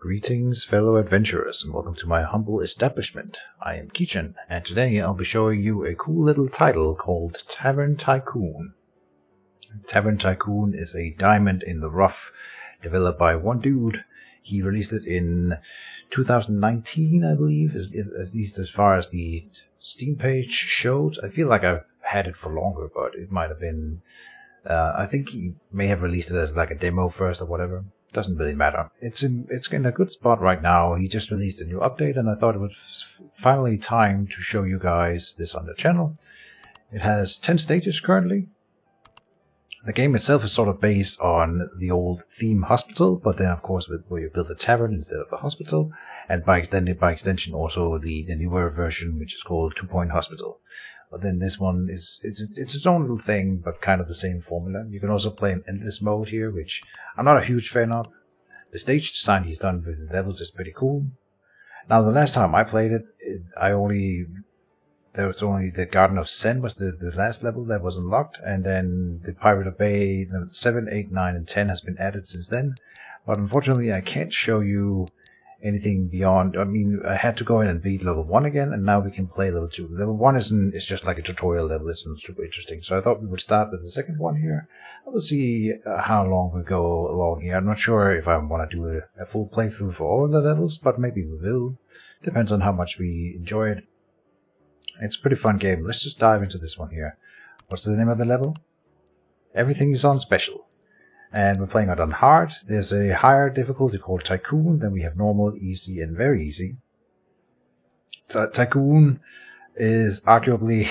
Greetings, fellow adventurers, and welcome to my humble establishment. I am Keejchen, and today I'll be showing you a cool little title called Tavern Tycoon. Tavern Tycoon is a diamond in the rough, developed by one dude. He released it in 2019, I believe, at least as far as the Steam page shows. I feel like I've had it for longer, but it might have been... I think he may have released it as like a demo first or whatever. Doesn't really matter. It's in a good spot right now. He just released a new update, and I thought it was finally time to show you guys this on the channel. It has 10 stages currently. The game itself is sort of based on the old theme hospital, but then of course where you build a tavern instead of a hospital, and by extension also the newer version, which is called 2-Point Hospital. But then this one it's its own little thing, but kind of the same formula. You can also play in endless mode here, which I'm not a huge fan of. The stage design he's done with the levels is pretty cool. Now, the last time I played it, there was only the Garden of Sen was the last level that was unlocked, and then the Pirate of Bay 7, 8, 9, and 10 has been added since then. But unfortunately, I can't show you anything beyond. I mean, I had to go in and beat level 1 again, and now we can play level 2. Level 1 is just like a tutorial level. It's not super interesting. So I thought we would start with the second one here. We'll see how long we go along here. I'm not sure if I want to do a full playthrough for all the levels, but maybe we will. Depends on how much we enjoy it. It's a pretty fun game. Let's just dive into this one here. What's the name of the level? Everything is on special. And we're playing it on hard. There's a higher difficulty called Tycoon. Then we have normal, easy, and very easy. Tycoon is arguably...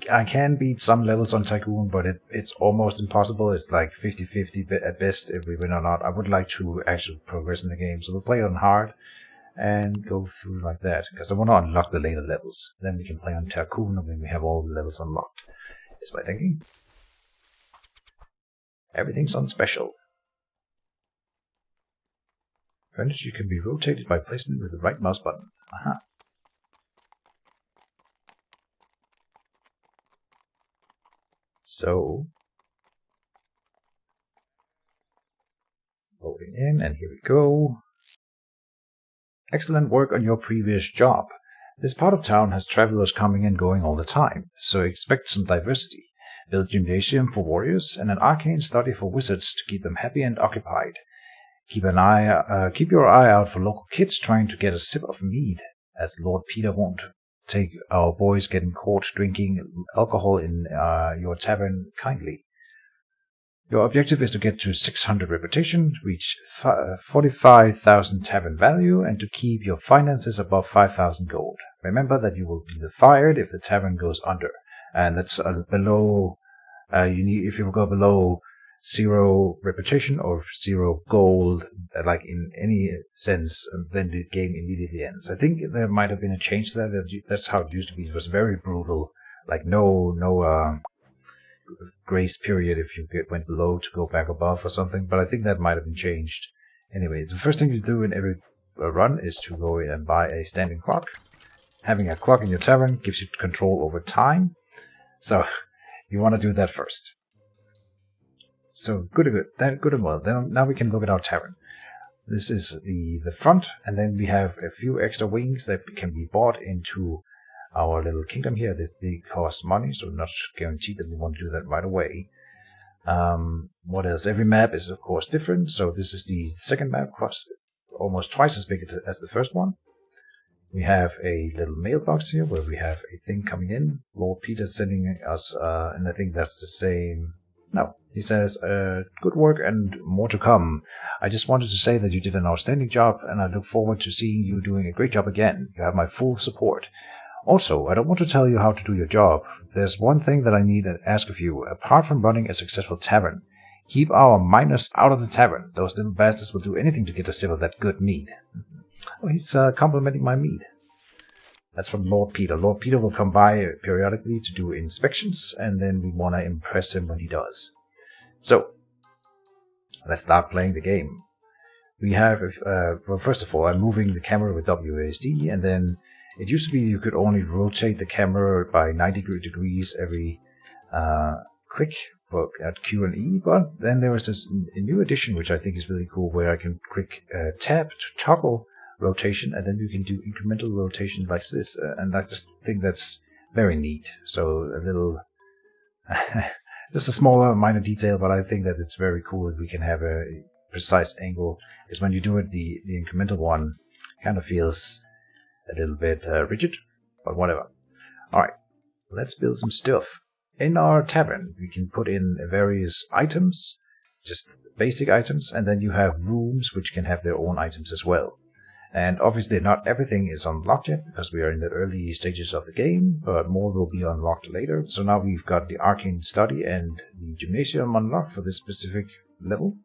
I can beat some levels on Tycoon, but it's almost impossible. It's like 50-50 at best if we win or not. I would like to actually progress in the game. So we'll play it on hard and go through like that. Because I want to unlock the later levels. Then we can play on Tycoon when we have all the levels unlocked. Is my thinking. Everything's on special. Furniture can be rotated by placement with the right mouse button. Aha. So, loading in, and here we go. Excellent work on your previous job. This part of town has travelers coming and going all the time, so expect some diversity. Build a gymnasium for warriors and an arcane study for wizards to keep them happy and occupied. Keep your eye out for local kids trying to get a sip of mead, as Lord Peter won't take our boys getting caught drinking alcohol in your tavern kindly. Your objective is to get to 600 reputation, reach 45,000 tavern value, and to keep your finances above 5,000 gold. Remember that you will be fired if the tavern goes under. And that's below, if you go below 0 reputation or 0 gold, like in any sense, then the game immediately ends. I think there might have been a change to that. That's how it used to be. It was very brutal. Like no grace period if you went below to go back above or something. But I think that might have been changed. Anyway, the first thing you do in every run is to go in and buy a standing clock. Having a clock in your tavern gives you control over time. So, you want to do that first. So, good and well. Then now we can look at our tavern. This is the front, and then we have a few extra wings that can be bought into our little kingdom here. They cost money, so not guaranteed that we want to do that right away. What else? Every map is, of course, different. So, this is the second map, almost twice as big as the first one. We have a little mailbox here where we have a thing coming in. Lord Peter sending us, and I think that's the same. No, he says, good work and more to come. I just wanted to say that you did an outstanding job, and I look forward to seeing you doing a great job again. You have my full support. Also, I don't want to tell you how to do your job. There's one thing that I need to ask of you. Apart from running a successful tavern, keep our miners out of the tavern. Those little bastards will do anything to get a sip of that good mead. Oh, he's complimenting my mead. That's from Lord Peter. Lord Peter will come by periodically to do inspections, and then we want to impress him when he does. So, let's start playing the game. We have, well, first of all, I'm moving the camera with WASD, and then it used to be you could only rotate the camera by 90 degrees every click, at Q and E, but then there was a new addition which I think is really cool, where I can click tab to toggle rotation, and then you can do incremental rotation like this, and I just think that's very neat. So a little, just a smaller minor detail, but I think that it's very cool that we can have a precise angle, because when you do it, the incremental one kind of feels a little bit rigid, but whatever. Alright, let's build some stuff. In our tavern, we can put in various items, just basic items, and then you have rooms which can have their own items as well. And obviously not everything is unlocked yet, because we are in the early stages of the game, but more will be unlocked later. So now we've got the Arcane Study and the Gymnasium unlocked for this specific level.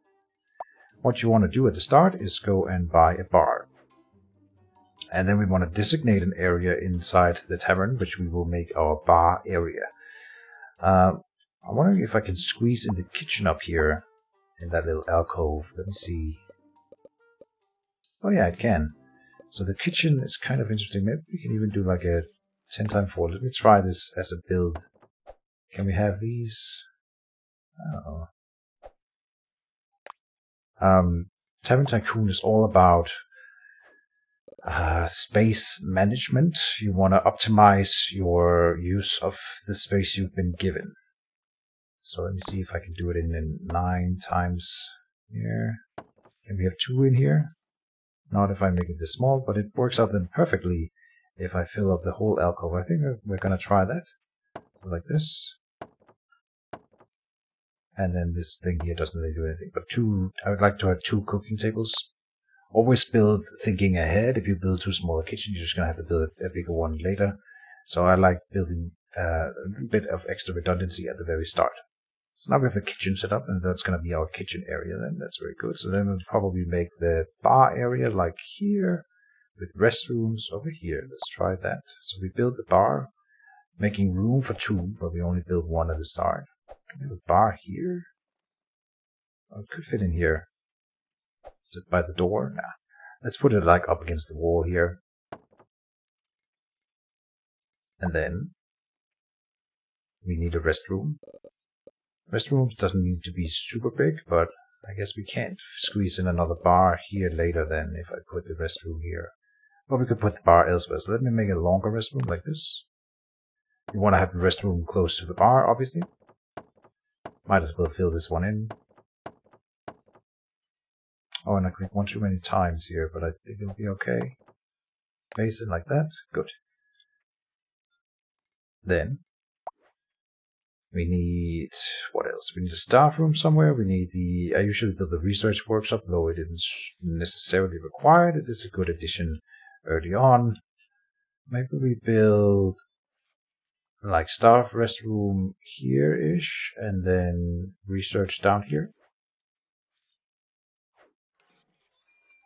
What you want to do at the start is go and buy a bar. And then we want to designate an area inside the tavern, which we will make our bar area. I'm wondering if I can squeeze in the kitchen up here, in that little alcove. Let me see. Oh yeah, it can. So the kitchen is kind of interesting. Maybe we can even do like a 10x4. Let me try this as a build. Can we have these? Tavern Tycoon is all about space management. You want to optimize your use of the space you've been given. So let me see if I can do it in 9 times here. Can we have 2 in here? Not if I make it this small, but it works out then perfectly if I fill up the whole alcove. I think we're going to try that. Like this. And then this thing here doesn't really do anything. But I would like to have 2 cooking tables. Always build thinking ahead. If you build too small a kitchen, you're just going to have to build a bigger one later. So I like building a little bit of extra redundancy at the very start. So now we have the kitchen set up, and that's going to be our kitchen area then. That's very good. So then we'll probably make the bar area like here, with restrooms over here. Let's try that. So we build the bar, making room for 2, but we only build 1 at the start. Can we have a bar here? Oh, it could fit in here. Just by the door? Nah. Let's put it like up against the wall here. And then we need a restroom. Restroom doesn't need to be super big, but I guess we can't squeeze in another bar here later then if I put the restroom here. But we could put the bar elsewhere. So let me make a longer restroom like this. You want to have the restroom close to the bar, obviously. Might as well fill this one in. Oh, and I clicked 1 too many times here, but I think it'll be okay. Place it like that. Good. Then we need, what else? We need a staff room somewhere. We need I usually build the research workshop, though it isn't necessarily required. It is a good addition early on. Maybe we build like staff restroom here-ish, and then research down here.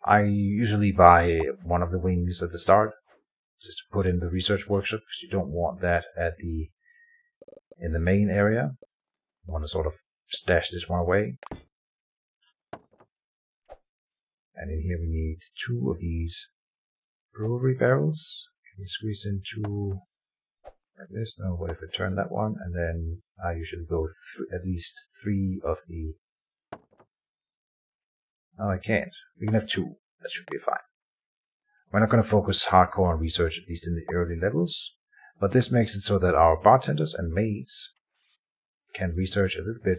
I usually buy one of the wings at the start, just to put in the research workshop, because you don't want that in the main area. You want to sort of stash this one away. And in here we need 2 of these brewery barrels. Can we squeeze in 2 like this? No, what if I turn that one? And then I usually go at least 3 of the... No, I can't. We can have 2. That should be fine. We're not going to focus hardcore on research, at least in the early levels. But this makes it so that our bartenders and maids can research a little bit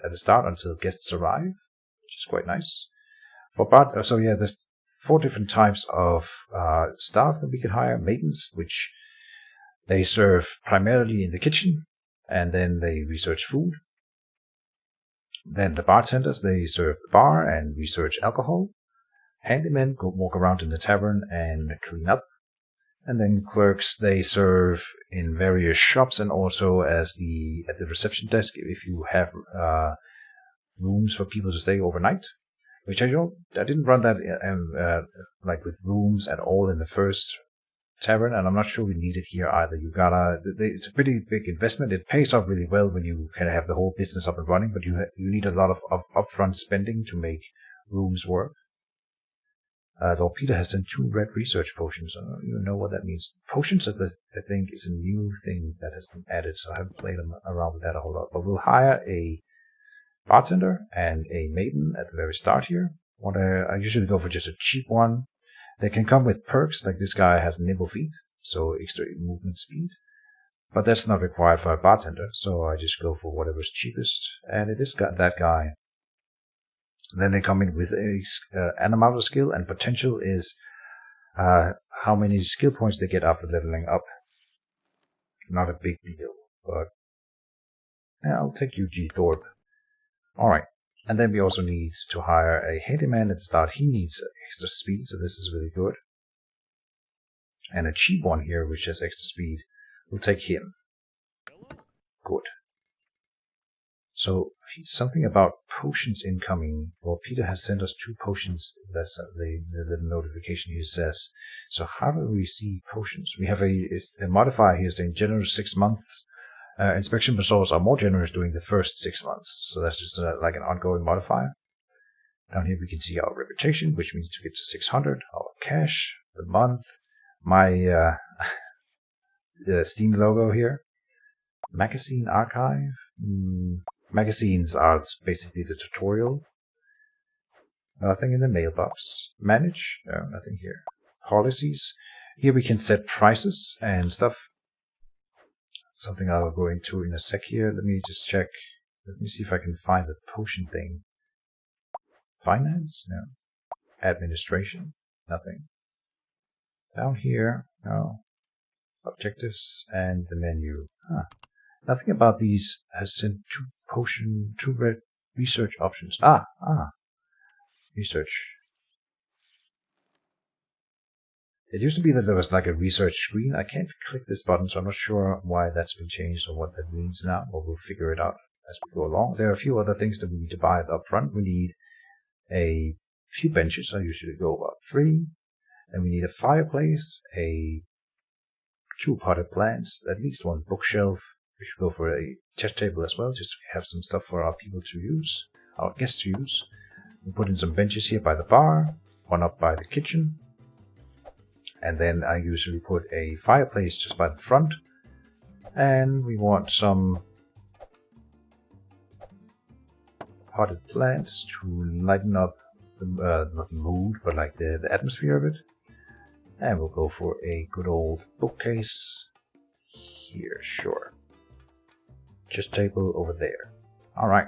at the start until guests arrive, which is quite nice. So yeah, there's 4 different types of staff that we can hire. Maidens, which they serve primarily in the kitchen, and then they research food. Then the bartenders, they serve the bar and research alcohol. Handymen go walk around in the tavern and clean up. And then clerks, they serve in various shops and also at the reception desk if you have rooms for people to stay overnight. Which I didn't run that like with rooms at all in the first tavern, and I'm not sure we need it here either. It's a pretty big investment. It pays off really well when you can have the whole business up and running, but you need a lot of upfront spending to make rooms work. Lord Peter has sent 2 red research potions. I don't even know what that means. Potions, I think, is a new thing that has been added, so I haven't played around with that a whole lot. But we'll hire a bartender and a maiden at the very start here. I usually go for just a cheap one. They can come with perks, like this guy has nimble feet, so extra movement speed. But that's not required for a bartender, so I just go for whatever's cheapest, and it is that guy. And then they come in with an amount of skill, and potential is how many skill points they get after leveling up. Not a big deal, but yeah, I'll take you, G. Thorpe. Alright, and then we also need to hire a handyman at the start. He needs extra speed, so this is really good. And a cheap one here, which has extra speed. We'll take him. Good. So, something about potions incoming. Well, Peter has sent us 2 potions. That's the notification here says. So how do we see potions? We have a modifier here saying generous 6 months. Inspection results are more generous during the first 6 months. So that's just like an ongoing modifier. Down here we can see our reputation, which means to get to 600. Our cash, the month, my Steam logo here. Magazine archive. Magazines are basically the tutorial. Nothing in the mailbox. Manage. No, nothing here. Policies. Here we can set prices and stuff. Something I'll go into in a sec here. Let me just check. Let me see if I can find the potion thing. Finance? No. Administration? Nothing. Down here? No. Objectives and the menu. Huh. Nothing about these has sent 2 red research options. Research. It used to be that there was like a research screen. I can't click this button, so I'm not sure why that's been changed or what that means now, but we'll figure it out as we go along. There are a few other things that we need to buy up front. We need a few benches. I usually go about 3. And we need a fireplace, 2 potted plants, at least 1 bookshelf. We should go for a chest table as well, just to have some stuff for our people to use, our guests to use. We put in some benches here by the bar, 1 up by the kitchen. And then I usually put a fireplace just by the front. And we want some potted plants to lighten up, not the mood, but like the atmosphere of it. And we'll go for a good old bookcase here, sure. Just table over there. Alright.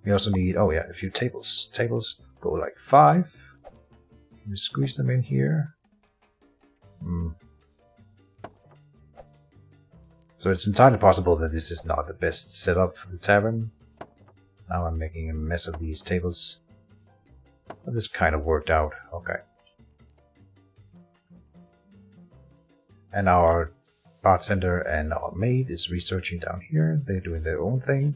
We also need, a few tables. Tables go like 5. Let me squeeze them in here. So it's entirely possible that this is not the best setup for the tavern. Now I'm making a mess of these tables. But this kind of worked out. Okay. And our bartender and our maid is researching down here. They're doing their own thing.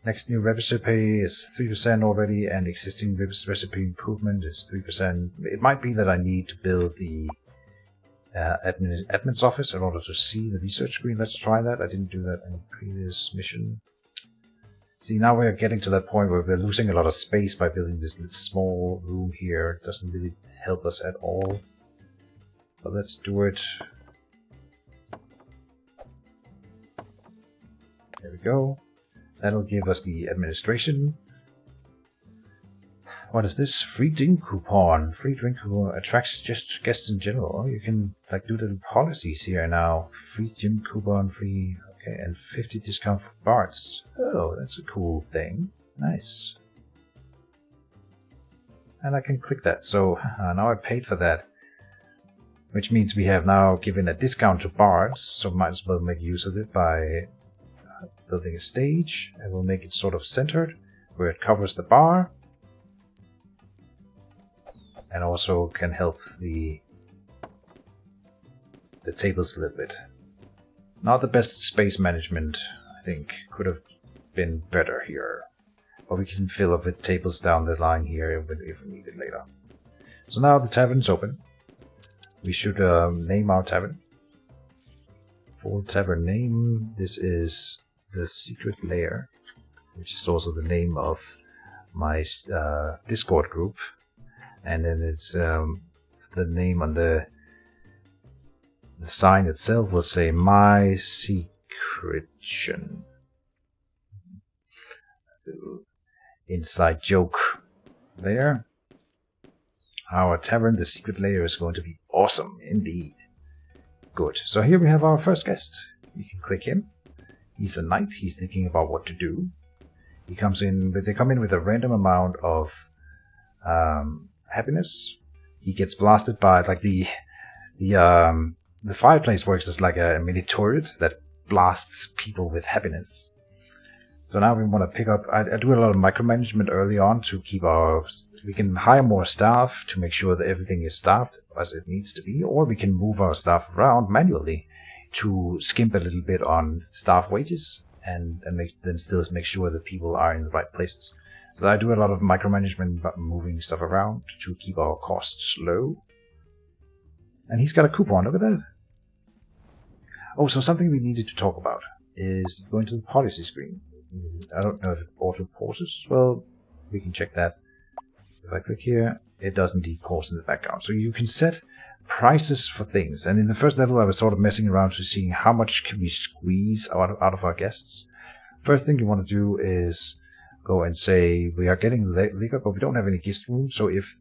Next new recipe is 3% already, and existing recipe improvement is 3%. It might be that I need to build the admin's office in order to see the research screen. Let's try that. I didn't do that in the previous mission. See, now we're getting to that point where we're losing a lot of space by building this little small room here. It doesn't really help us at all. But let's do it. There we go. That'll give us the administration. What is this? Free drink coupon. Free drink coupon attracts just guests in general. Oh, you can like do the policies here now. Free gym coupon, free. Okay, and 50 discount for bards. Oh, that's a cool thing. Nice. And I can click that. So now I paid for that. Which means we have now given a discount to bards. So might as well make use of it by building a stage. And we'll make it sort of centered where it covers the bar. And also can help the tables a little bit. Not the best space management, I think. Could have been better here. But we can fill up with tables down the line here if we need it later. So now the tavern's open. We should name our tavern. Full tavern name. This is the Secret Lair, which is also the name of my Discord group. and then it's the name on the sign itself will say My Keejchen. Inside joke there. Our tavern, the secret lair, is going to be awesome indeed. Good. So here we have our first guest. You can click him. He's a knight. He's thinking about what to do. He comes in, but they come in with a random amount of happiness. He gets blasted by like the fireplace works as like a mini turret that blasts people with happiness. So now we want to pick up. I do a lot of micromanagement early on to keep we can hire more staff to make sure that everything is staffed as it needs to be, or we can move our staff around manually to skimp a little bit on staff wages and still make sure that people are in the right places. So I do a lot of micromanagement, moving stuff around to keep our costs low. And he's got a coupon. Look at that. Oh, so something we needed to talk about is going to the policy screen. I don't know if it auto pauses. Well, we can check that. If I click here, it does indeed pause in the background. So you can set prices for things. And in the first level, I was sort of messing around to seeing how much can we squeeze out of our guests. First thing you want to do is go and say we are getting liquor, but we don't have any guest room. So if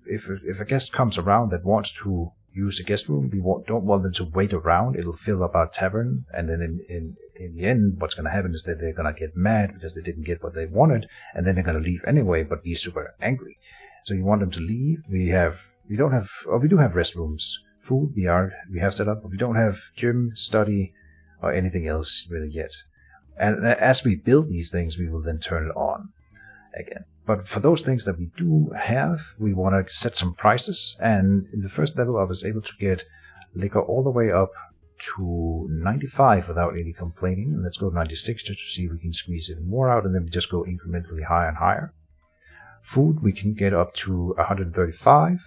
a guest comes around that wants to use a guest room, we don't want them to wait around. It'll fill up our tavern, and then in the end, what's going to happen is that they're going to get mad because they didn't get what they wanted, and then they're going to leave anyway, but be super angry. So you want them to leave. We do have restrooms, food we have set up, but we don't have gym, study, or anything else really yet. And as we build these things, we will then turn it on again. But for those things that we do have, we want to set some prices. And in the first level, I was able to get liquor all the way up to 95 without any complaining. And let's go 96 just to see if we can squeeze even more out. And then we just go incrementally higher and higher. Food, we can get up to 135.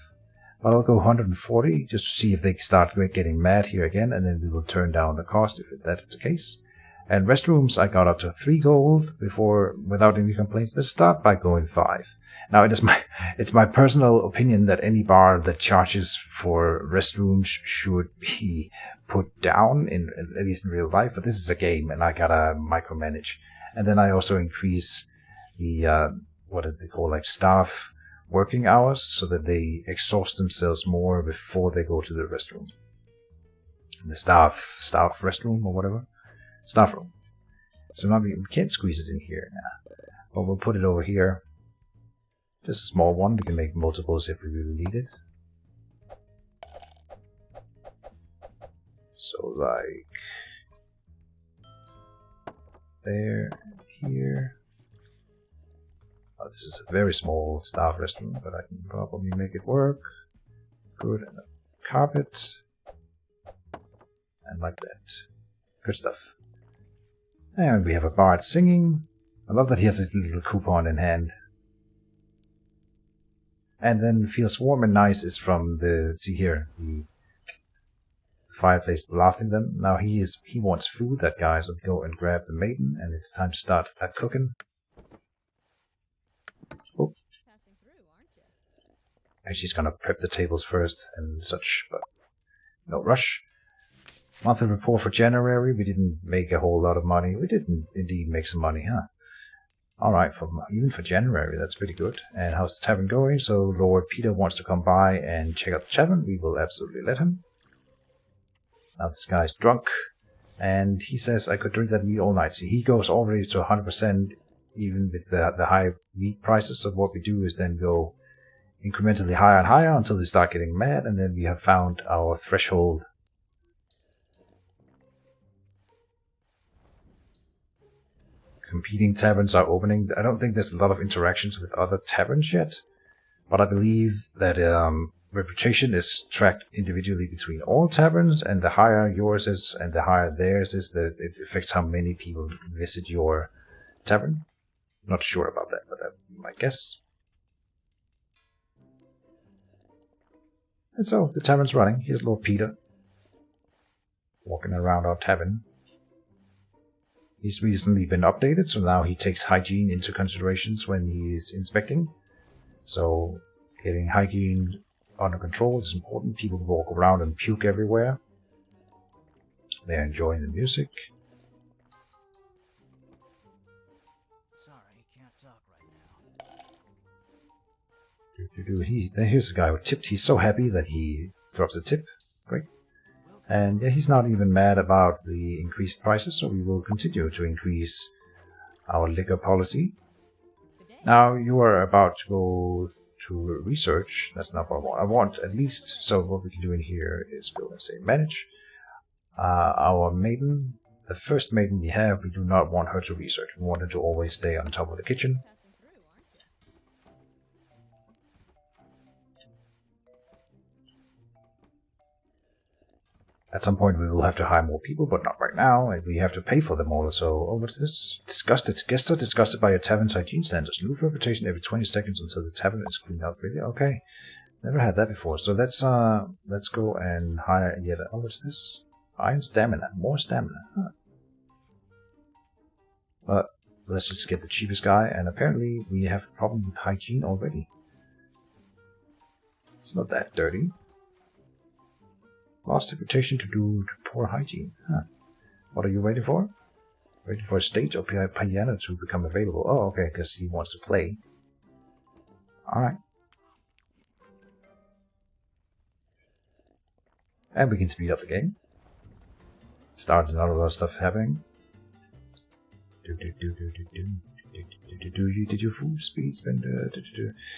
But I'll go 140 just to see if they start getting mad here again. And then we will turn down the cost if that's the case. And restrooms, I got up to 3 gold before, without any complaints. Let's start by going 5. Now, it's my personal opinion that any bar that charges for restrooms should be put down, at least in real life. But this is a game, and I gotta micromanage. And then I also increase the what do they call, like, staff working hours, so that they exhaust themselves more before they go to the restroom. The staff restroom or whatever. Staff room. So now we can't squeeze it in here now. But we'll put it over here. Just a small one. We can make multiples if we really need it. So like there and here. Oh, this is a very small staff restroom, but I can probably make it work. Good. And a carpet. And like that. Good stuff. And we have a bard singing. I love that he has his little coupon in hand. And then feels warm and nice is from the fireplace blasting them. Now he wants food, that guy, so we go and grab the maiden, and it's time to start cooking. Oh. And she's gonna prep the tables first and such, but no rush. Monthly report for January, we didn't make a whole lot of money. We didn't indeed make some money, huh? Alright, even for January, that's pretty good. And how's the tavern going? So Lord Peter wants to come by and check out the tavern. We will absolutely let him. Now this guy's drunk, and he says I could drink that meat all night. So he goes already to 100%, even with the high meat prices. So what we do is then go incrementally higher and higher until they start getting mad, and then we have found our threshold. Competing taverns are opening. I don't think there's a lot of interactions with other taverns yet, but I believe that reputation is tracked individually between all taverns, and the higher yours is and the higher theirs is, that it affects how many people visit your tavern. Not sure about that, but that's my guess. And so the tavern's running. Here's Lord Peter walking around our tavern. He's recently been updated, so now he takes hygiene into considerations when he is inspecting. So getting hygiene under control. It's important. People walk around and puke everywhere. They're enjoying the music. Sorry, can't talk right now. Here's the guy who tipped. He's so happy that he drops a tip. Great. And yeah, he's not even mad about the increased prices, so we will continue to increase our liquor policy. Now you are about to go to research. That's not what I want. I want at least, so what we can do in here is go and say manage. Our maiden, the first maiden we have, we do not want her to research. We want her to always stay on top of the kitchen. At some point we will have to hire more people, but not right now, and we have to pay for them all. So, oh, what's this? Disgusted. Guests are disgusted by your tavern's hygiene standards. Lose reputation every 20 seconds until the tavern is cleaned out. Really? Okay. Never had that before. So let's go and hire yet. Oh, what's this? Iron stamina. More stamina. Huh. But let's just get the cheapest guy, and apparently we have a problem with hygiene already. It's not that dirty. Lost reputation to poor hygiene. Huh. What are you waiting for? Waiting for a stage or piano to become available. Oh, okay, because he wants to play. Alright. And we can speed up the game. Start another lot of stuff happening. Did your food speed spend?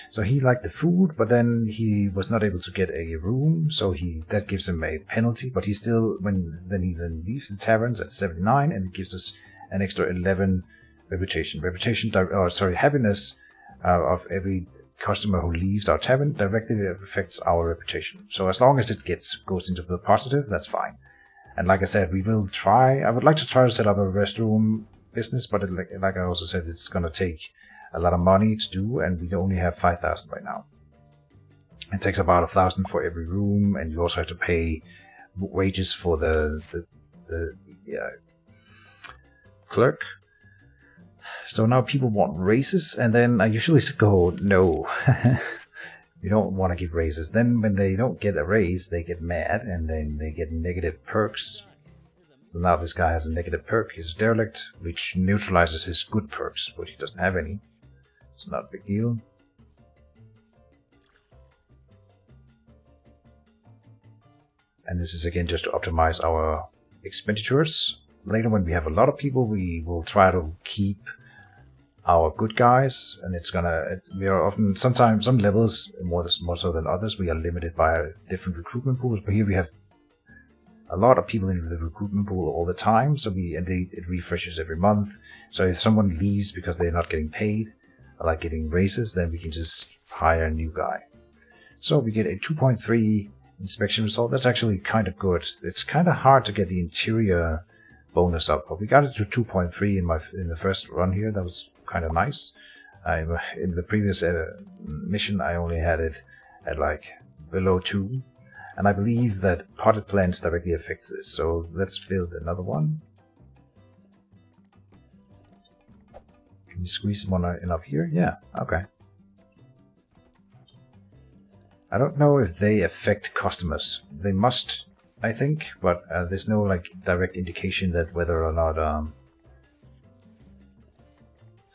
So he liked the food, but then he was not able to get a room, so that gives him a penalty. But he still, he leaves the taverns at 79, and it gives us an extra 11 reputation. Happiness of every customer who leaves our tavern directly affects our reputation. So as long as it goes into the positive, that's fine. And like I said, we will try. I would like to try to set up a restroom business, but like I also said, it's going to take a lot of money to do, and we only have 5,000 right now. It takes about 1,000 for every room, and you also have to pay wages for the clerk. So now people want raises, and then I usually go, no, you don't want to give raises. Then when they don't get a raise, they get mad, and then they get negative perks. So now this guy has a negative perk. He's a derelict, which neutralizes his good perks, but he doesn't have any. It's not a big deal. And this is again just to optimize our expenditures. Later when we have a lot of people, we will try to keep our good guys, and we are often, sometimes some levels more so than others, we are limited by different recruitment pools, but here we have a lot of people in the recruitment pool all the time, so it refreshes every month. So if someone leaves because they're not getting paid, or like getting raises, then we can just hire a new guy. So we get a 2.3 inspection result. That's actually kind of good. It's kind of hard to get the interior bonus up, but we got it to 2.3 in the first run here. That was kind of nice. In the previous mission, I only had it at like below 2. And I believe that potted plants directly affects this, so let's build another one. Can you squeeze one in up here? Yeah, okay. I don't know if they affect customers. They must, I think, but there's no like direct indication that whether or not...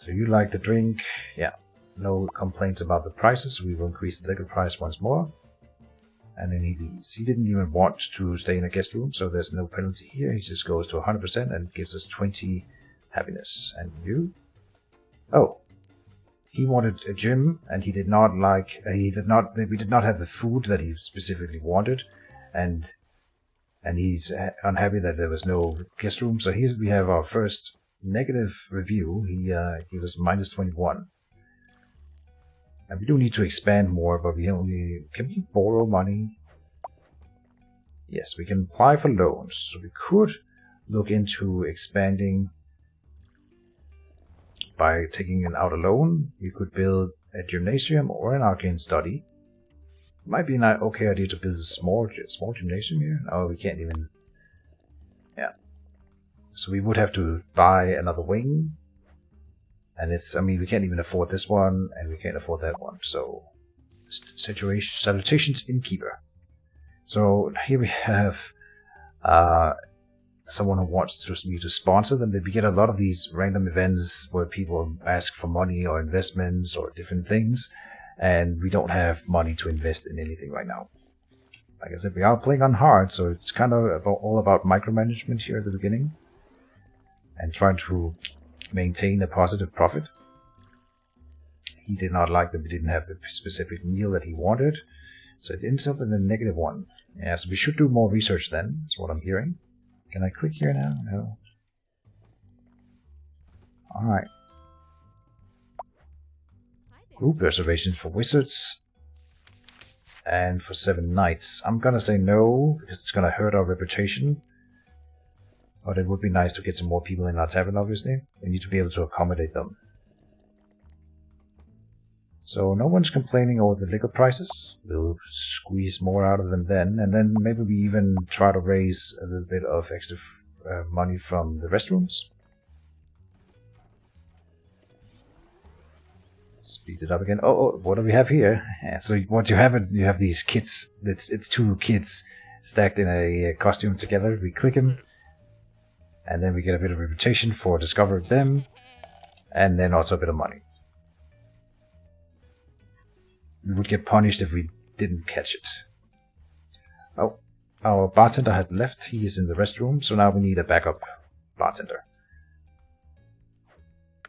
So you like the drink? Yeah. No complaints about the prices. We will increase the liquor price once more. And then he leaves. He didn't even want to stay in a guest room, so there's no penalty here. He just goes to 100% and gives us 20 happiness. And you? Oh. He wanted a gym, and we did not have the food that he specifically wanted. And he's unhappy that there was no guest room. So here we have our first negative review. He was minus 21. And we do need to expand more, but can we borrow money? Yes, we can apply for loans. So we could look into expanding by taking out a loan. We could build a gymnasium or an arcane study. It might be an okay idea to build a small gymnasium here. Oh, we can't even... Yeah. So we would have to buy another wing. And we can't even afford this one, and we can't afford that one. So Salutations, innkeeper. So here we have someone who wants me to sponsor them. We get a lot of these random events where people ask for money or investments or different things, and we don't have money to invest in anything right now. Like I said, we are playing on hard, so it's kind of all about micromanagement here at the beginning and trying to maintain a positive profit. He did not like that we didn't have the specific meal that he wanted, so it ends up in a -1. Yeah, so we should do more research then, is what I'm hearing. Can I click here now? No. Alright. Group reservations for wizards and for 7 knights. I'm gonna say no, because it's gonna hurt our reputation. But it would be nice to get some more people in our tavern, obviously. We need to be able to accommodate them. So no one's complaining over the liquor prices. We'll squeeze more out of them then, and then maybe we even try to raise a little bit of extra money from the restrooms. Speed it up again. Oh, what do we have here? Yeah, so what you have these kids. It's 2 kids stacked in a costume together. We click them, and then we get a bit of reputation for discovering them, and then also a bit of money. We would get punished if we didn't catch it. Oh, our bartender has left. He is in the restroom, so now we need a backup bartender.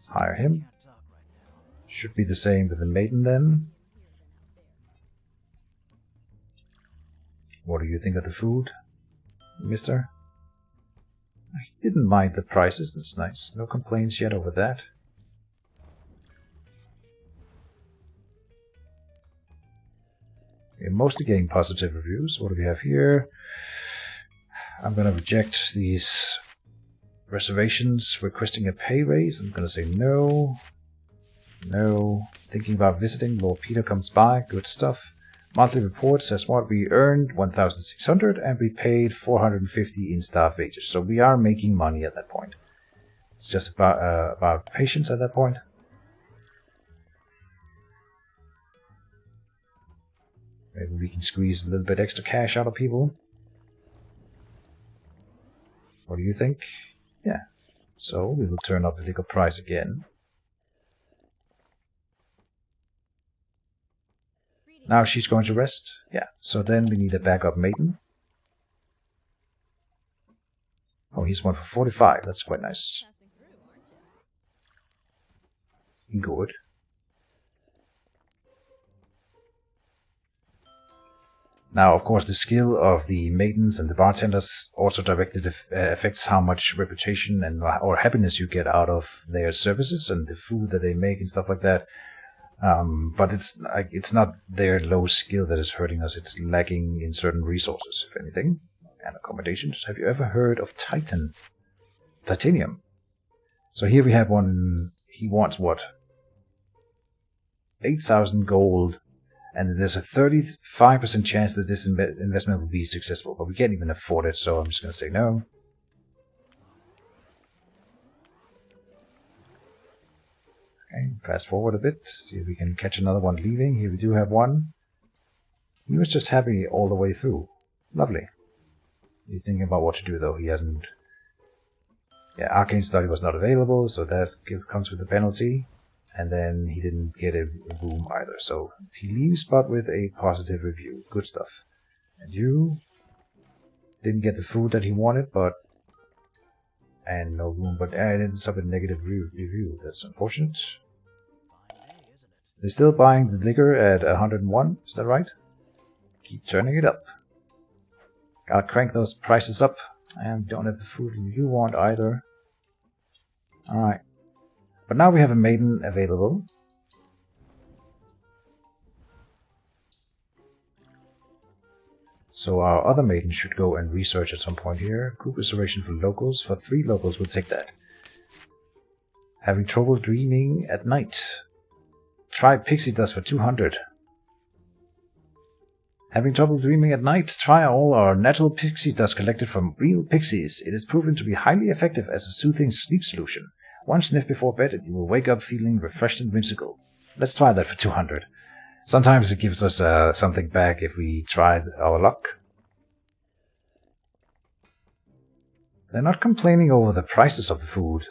Hire him. Should be the same with the maiden then. What do you think of the food, mister? He didn't mind the prices, that's nice. No complaints yet over that. We're mostly getting positive reviews. What do we have here? I'm going to reject these reservations requesting a pay raise. I'm going to say no. No. Thinking about visiting. Lord Peter comes by. Good stuff. Monthly report says what? We earned 1,600 and we paid 450 in staff wages. So we are making money at that point. It's just about patience at that point. Maybe we can squeeze a little bit extra cash out of people. What do you think? Yeah. So we will turn up the liquor price again. Now she's going to rest. Yeah. So then we need a backup maiden. Oh, he's one for 45. That's quite nice. Good. Now, of course, the skill of the maidens and the bartenders also directly affects how much reputation and or happiness you get out of their services and the food that they make and stuff like that. But it's not their low skill that is hurting us. It's lacking in certain resources, if anything, and accommodations. Have you ever heard of titanium? So here we have one. He wants what? 8,000 gold. And there's a 35% chance that this investment will be successful, but we can't even afford it, so I'm just going to say no. Okay, fast forward a bit, see if we can catch another one leaving. Here we do have one. He was just happy all the way through. Lovely. He's thinking about what to do, though. He hasn't... Yeah, Arcane Study was not available, so that comes with a penalty. And then he didn't get a room either. So he leaves, but with a positive review. Good stuff. And you didn't get the food that he wanted, but... And no room, but it ends up a negative review. That's unfortunate. They're still buying the liquor at 101, is that right? Keep turning it up. Gotta crank those prices up. And don't have the food you want either. Alright. But now we have a maiden available. So our other maiden should go and research at some point here. Group reservation for locals. For 3 locals, we'll take that. Having trouble dreaming at night. Try pixie dust for 200. Having trouble dreaming at night? Try all our natural pixie dust collected from real pixies. It is proven to be highly effective as a soothing sleep solution. One sniff before bed and you will wake up feeling refreshed and whimsical. Let's try that for 200. Sometimes it gives us something back if we tried our luck. They're not complaining over the prices of the food,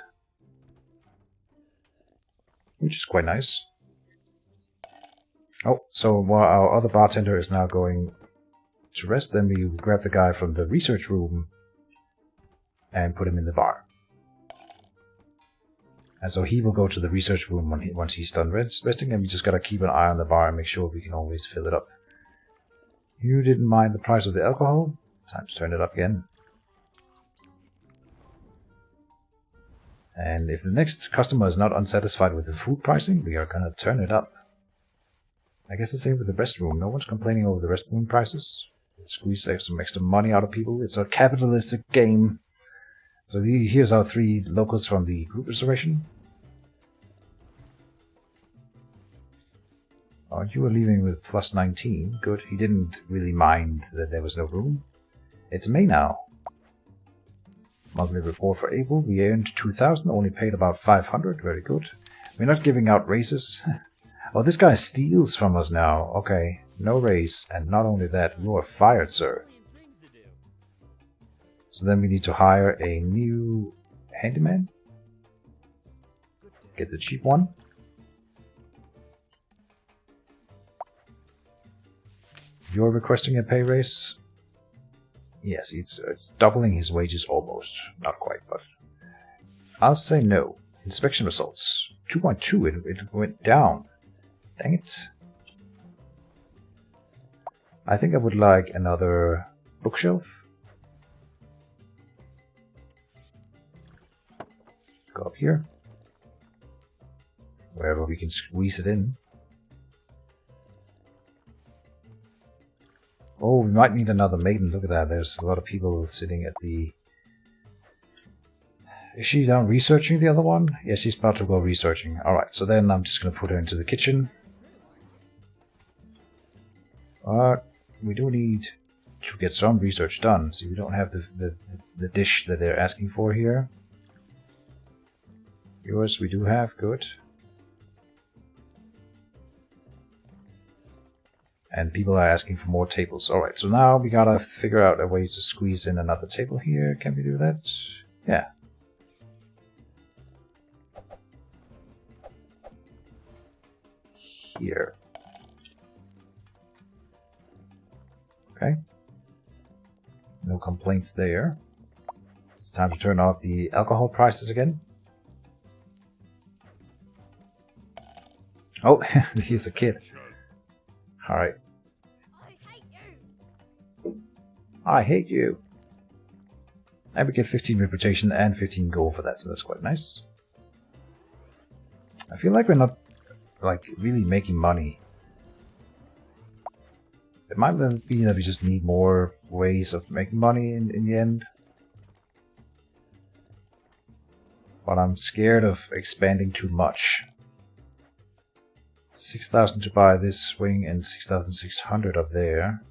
which is quite nice. Oh, so while our other bartender is now going to rest, then we grab the guy from the research room and put him in the bar. And so he will go to the research room once he's done resting, and we just gotta keep an eye on the bar and make sure we can always fill it up. You didn't mind the price of the alcohol? Time to turn it up again. And if the next customer is not unsatisfied with the food pricing, we are gonna turn it up. I guess the same with the restroom. No one's complaining over the restroom prices. Squeeze some extra money out of people. It's a capitalistic game. So here's our 3 locals from the group reservation. Oh, you were leaving with plus 19. Good. He didn't really mind that there was no room. It's May now. Monthly report for April. We earned 2,000, only paid about 500. Very good. We're not giving out raises. Oh, this guy steals from us now. Okay, no raise. And not only that, you are fired, sir. So then we need to hire a new handyman. Get the cheap one. You're requesting a pay raise? Yes, it's doubling his wages almost. Not quite, but I'll say no. Inspection results. 2.2, it went down. Dang it. I think I would like another bookshelf. Go up here. Wherever we can squeeze it in. Oh, we might need another maiden. Look at that. There's a lot of people sitting at the... Is she down researching the other one? Yes, she's about to go researching. Alright, so then I'm just going to put her into the kitchen. We do need to get some research done. See, we don't have the dish that they're asking for here. Yours we do have. Good. And people are asking for more tables. Alright, so now we gotta figure out a way to squeeze in another table here. Can we do that? Yeah. Here. Okay. No complaints there. It's time to turn off the alcohol prices again. Oh, here's a kid. Alright. I hate you. And we get 15 reputation and 15 gold for that, so that's quite nice. I feel like we're not really making money. It might be that we just need more ways of making money in the end. But I'm scared of expanding too much. 6,000 to buy this wing and 6,600 up there.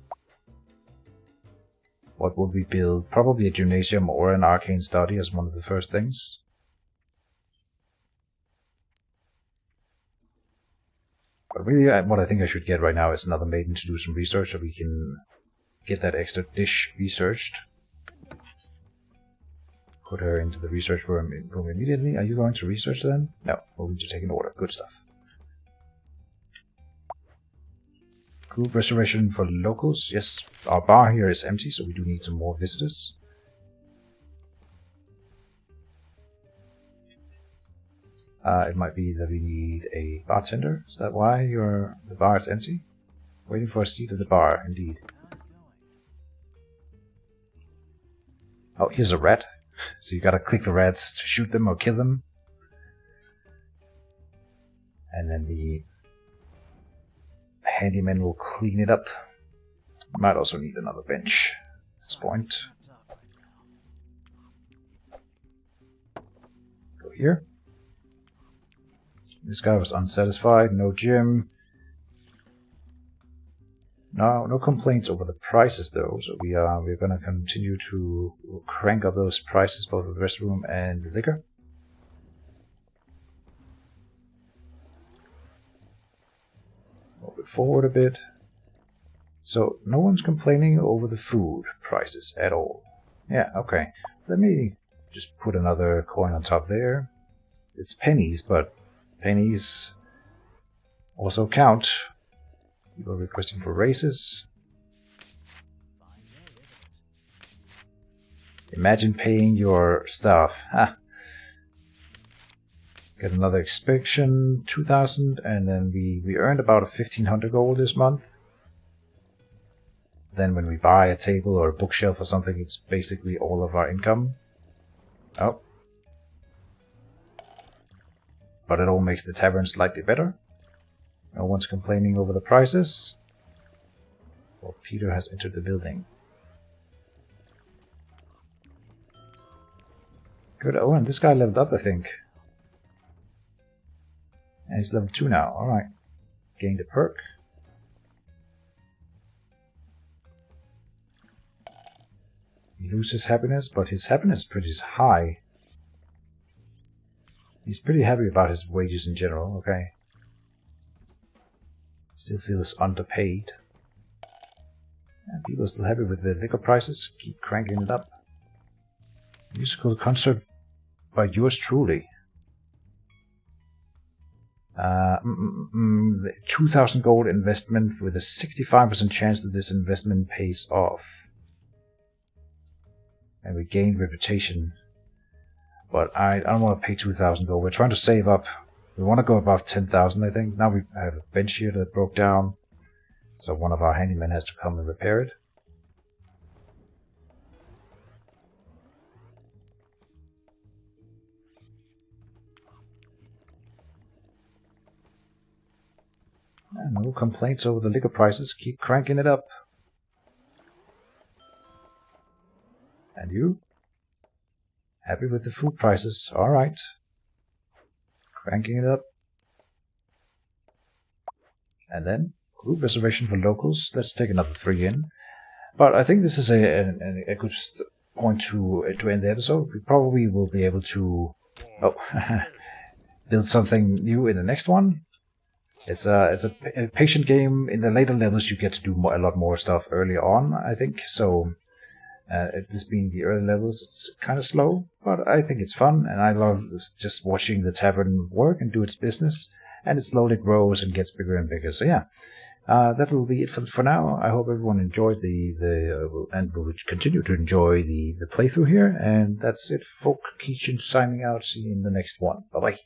What would we build? Probably a gymnasium or an arcane study as one of the first things. But really, what I think I should get right now is another maiden to do some research so we can get that extra dish researched. Put her into the research room immediately. Are you going to research then? No, moving to take an order. Good stuff. Group reservation for locals. Yes, our bar here is empty, so we do need some more visitors. It might be that we need a bartender. Is that why the bar is empty? Waiting for a seat at the bar, indeed. Oh, here's a rat. So you gotta click the rats to shoot them or kill them. And then the handyman will clean it up. Might also need another bench at this point. Go here. This guy was unsatisfied. No gym. No complaints over the prices though. So we're gonna continue to crank up those prices, both of the restroom and the liquor. forward a bit. So no one's complaining over the food prices at all. Yeah, okay. Let me just put another coin on top there. It's pennies, but pennies also count. People requesting for raises. Imagine paying your staff. Ha! Get another inspection, 2,000, and then we earned about 1,500 gold this month. Then when we buy a table or a bookshelf or something, it's basically all of our income. Oh. But it all makes the tavern slightly better. No one's complaining over the prices. Well, Peter has entered the building. Good. Oh, and this guy leveled up, I think. And he's level 2 now. Alright. Gained a perk. He loses happiness, but his happiness is pretty high. He's pretty happy about his wages in general, okay. Still feels underpaid. And people are still happy with the liquor prices. Keep cranking it up. Musical concert by yours truly. 2,000 gold investment with a 65% chance that this investment pays off. And we gain reputation. But I don't want to pay 2,000 gold. We're trying to save up. We want to go above 10,000, I think. Now we have a bench here that broke down. So one of our handymen has to come and repair it. And no complaints over the liquor prices. Keep cranking it up. And you? Happy with the food prices. Alright. Cranking it up. And then, group reservation for locals. Let's take another 3 in. But I think this is a good point to end the episode. We probably will be able to build something new in the next one. It's a patient game. In the later levels, you get to do a lot more stuff early on, I think. So, this being the early levels, it's kind of slow, but I think it's fun, and I love just watching the tavern work and do its business, and it slowly grows and gets bigger and bigger. So yeah, that will be it for now. I hope everyone enjoyed and will continue to enjoy the playthrough here, and that's it, folk. Keejchen signing out. See you in the next one. Bye bye.